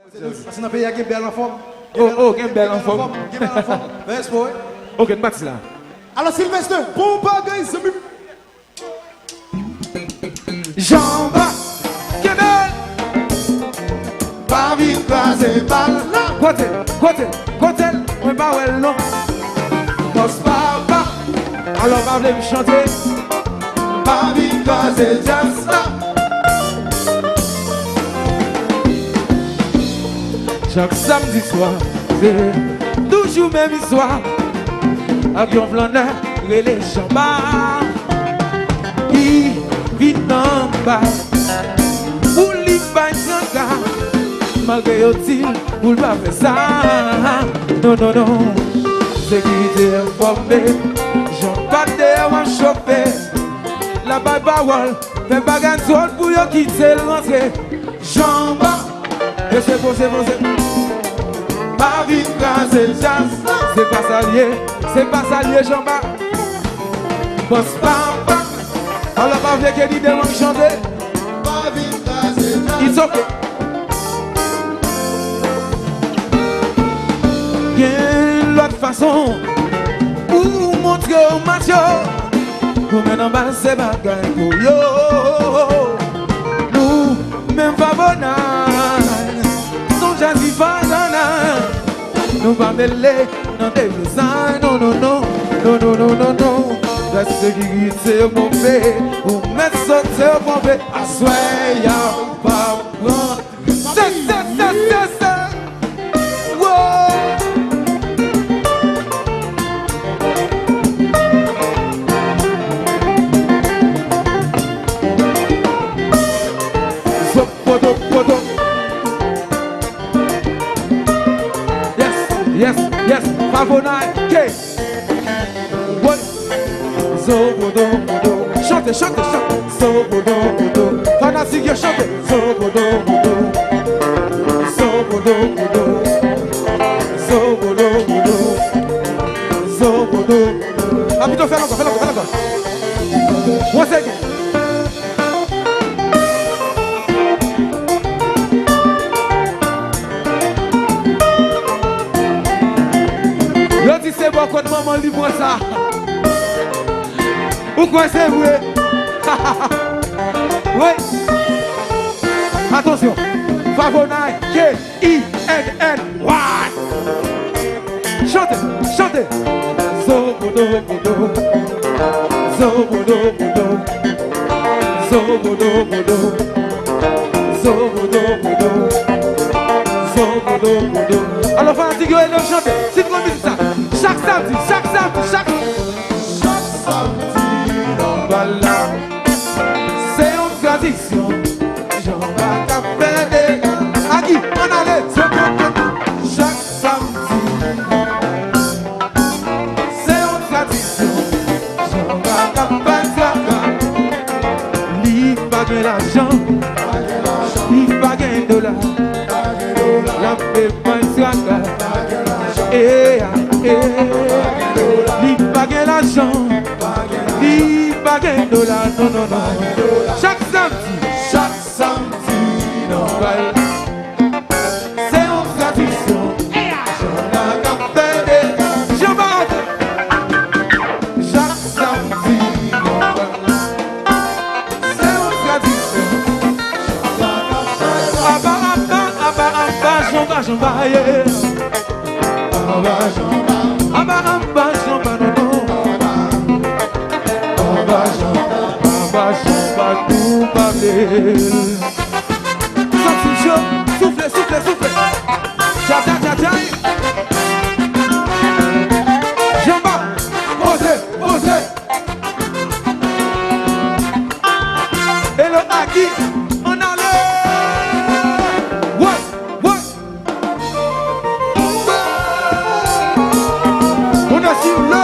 Parce que dans le pays, il y a une belle enfant. Oh, une belle enfant. Merci, boy. Ok, une partie là. Alors, Sylvester, bon bagage, c'est mieux. Jamba, Québec, Pas vite, croiser, balle, là. côté, mais pas well non. Boss papa, alors va venir me chanter. Pas vite, croiser, jazz, là. Chaque samedi soir, c'est toujours même histoire. Avion blanc, relais Jamba, qui vit en bas. Pour lui pas un malgré il pour pas faire ça. Non, non, non, sécurité informée. J'en pas de choper. La balle parole, fait pas grand chose pour yo quitter le rentrer. Jamba, et c'est bon. Pas vite, croiser, jazz, là. C'est pas salier, Jamba. Boss papa, alors pas vrai qu'il dit de langues chanter. Pas vite, croiser, jazz. It's okay. Y'a l'autre façon pour montrer au macho. Pour mettre en bas ces bagages pour yo. Nous, même pas bonal. Son jazzy banana. Nous pas mêler dans des blouses. Non. La sécurité mauvais. Ou mettre sauter mauvais. À soi, y'a pas bon. C'est. Yes, Favonai, K. What? Zobodo. Chante. Zobodo. Fantastique, chante. Zobodo. Ah, plutôt, fais encore. Once again. C'est bon quand maman lit moi ça. Ou quoi c'est vrai? Oui. Attention. Favonai, K-I-N-N. What? Chantez. Zobodo. Alors, fanatique, elle chante. C'est quoi musique ça? Chaque samedi, voilà. C'est une tradition. J'en vais t'appeler. À qui? On allait. Chaque samedi. C'est une tradition. J'en vais t'appeler. Livre pas de l'argent. Livre pas de dollars. La paix pas de swagger. Li baguette l'argent, li baguette dollar, non. Chaque samedi, non. C'est une tradition. Je vais chaque samedi, non. C'est une tradition. Jamba, yeah. Tout parler. Sorti chaud, souffle. Tcha. Jamba, posez. Et le Aki, on a le. What? On a sur le.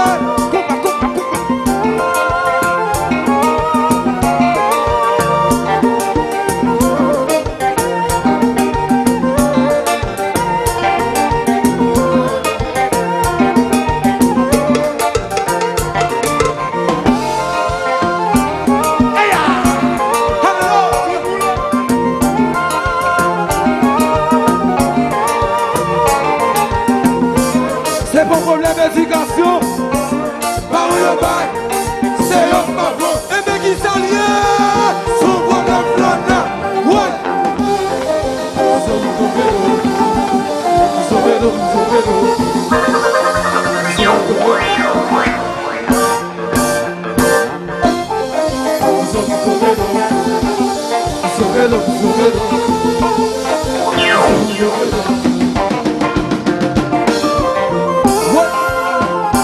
Soubelo, soubelo.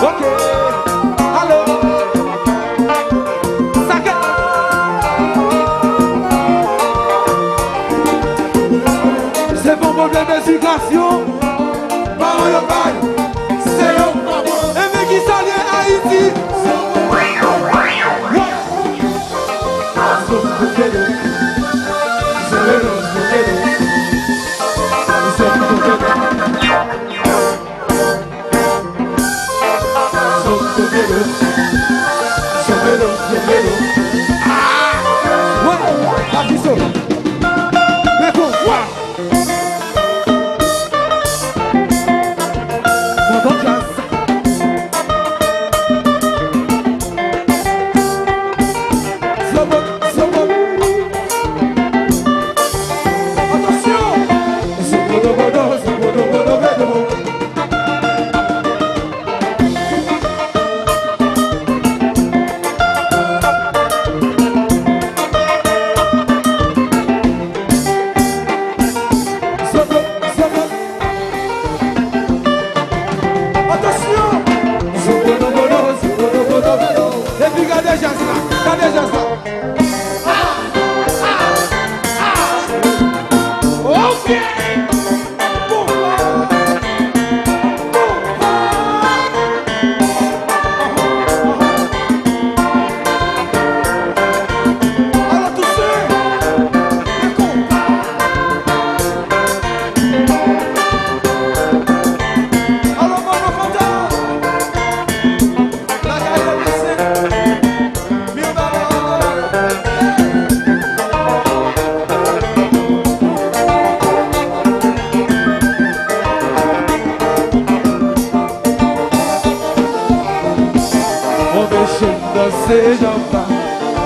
Ok, allô. Saké. C'est mon problème d'éducation. Maman yo bail, c'est yo maman. Un mec qui s'allie à Haïti.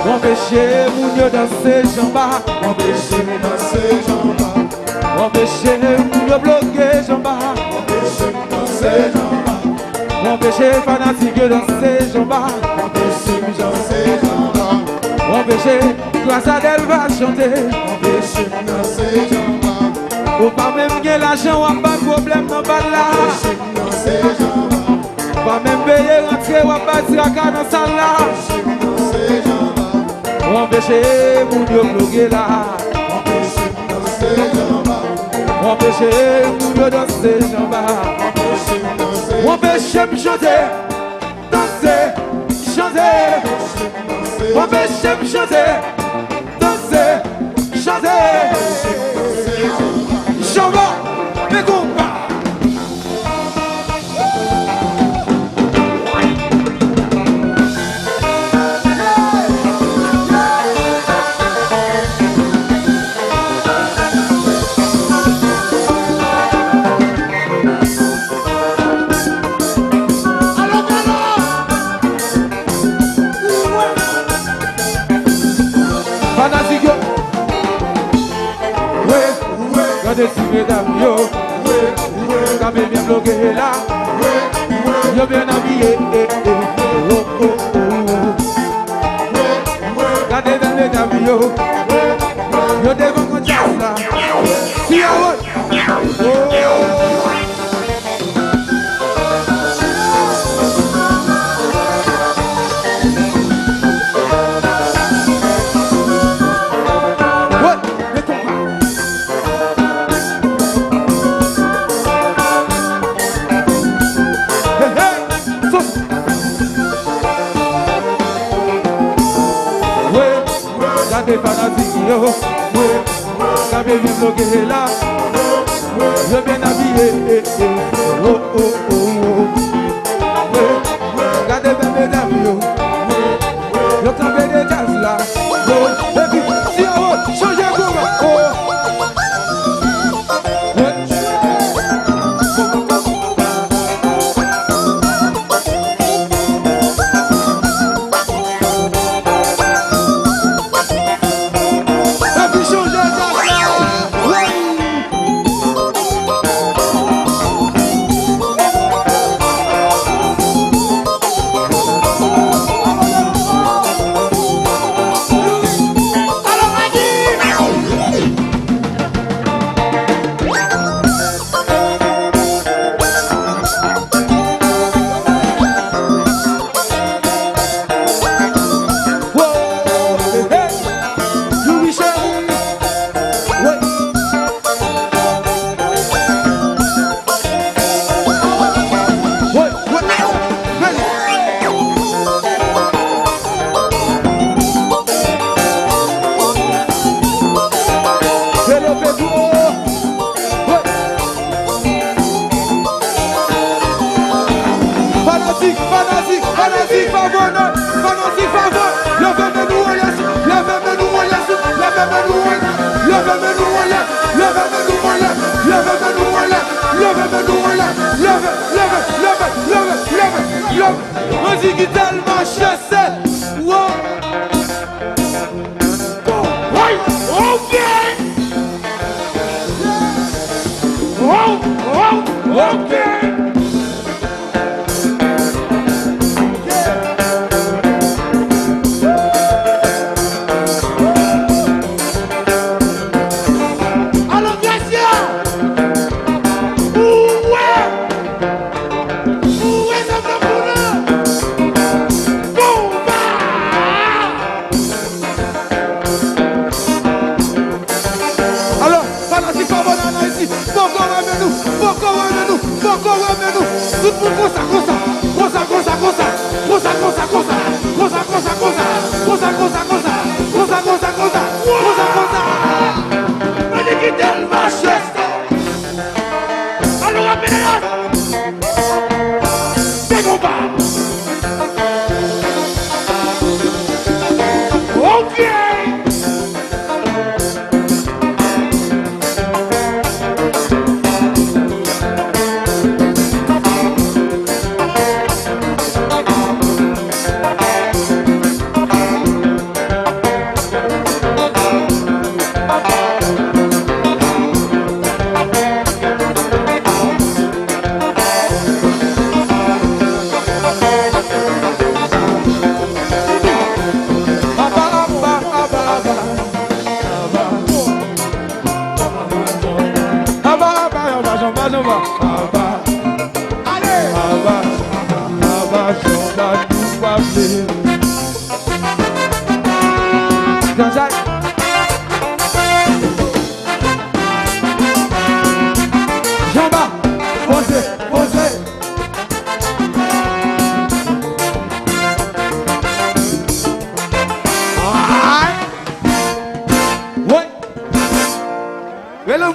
Empêcher mon Dieu danser jamba, Empêcher danser jamba, empêcher mon Dieu bloquer jamba, empêcher danser jamba, empêcher fanatique danser jamba, empêcher danser jamba, empêcher grâce à elle va chanter, empêcher danser jamba, ou pas même que l'argent ou pas de problème dans pas là, empêcher danser jamba, pas même payer rentrer ou pas tirer à dans salle là, danser jamba, empêcher mon Dieu bloquer là. empêcher danser jamba, Empêcher mon Dieu danser jamba, empêcher danser, empêcher me chanter, danser, chanter, empêcher me chanter, danser, chanter, jamba, mes compas. Regardez si mesdames yo, regardez bien bloqué là, yo bien habillé, oh oh oh. Regardez bien mesdames yo, yo devant qu'on jazz là, si à haute, oh. Regardez fanatique yo, regardez bien bloqué là, yo bien habillé, oh oh oh oh. Regardez bien mesdames yo, yo campé de jazz là, et puis si on change de goût, oh. favor, pendant si favor, levez-moi nous en l'air, levez-moi nous en l'air, levez-moi nous en l'air, levez-moi nous en l'air, levez-moi nous en l'air, levez-moi nous en l'air, levez-moi nous en l'air, levez. On dit qu'il tellement chassé, wow. Okay. Alors, Gracia, où est notre bonheur? Bomba! Alors, voilà, si pas bon ici, pourquoi revenez-nous? Pourquoi revenez-nous? Pourquoi revenez-nous? Tout le monde comme ça. On est qui tellement chaste. Alors, rappelez-la. C'est combat. Ok. Jean-Baptiste, posez. Ouais. Et le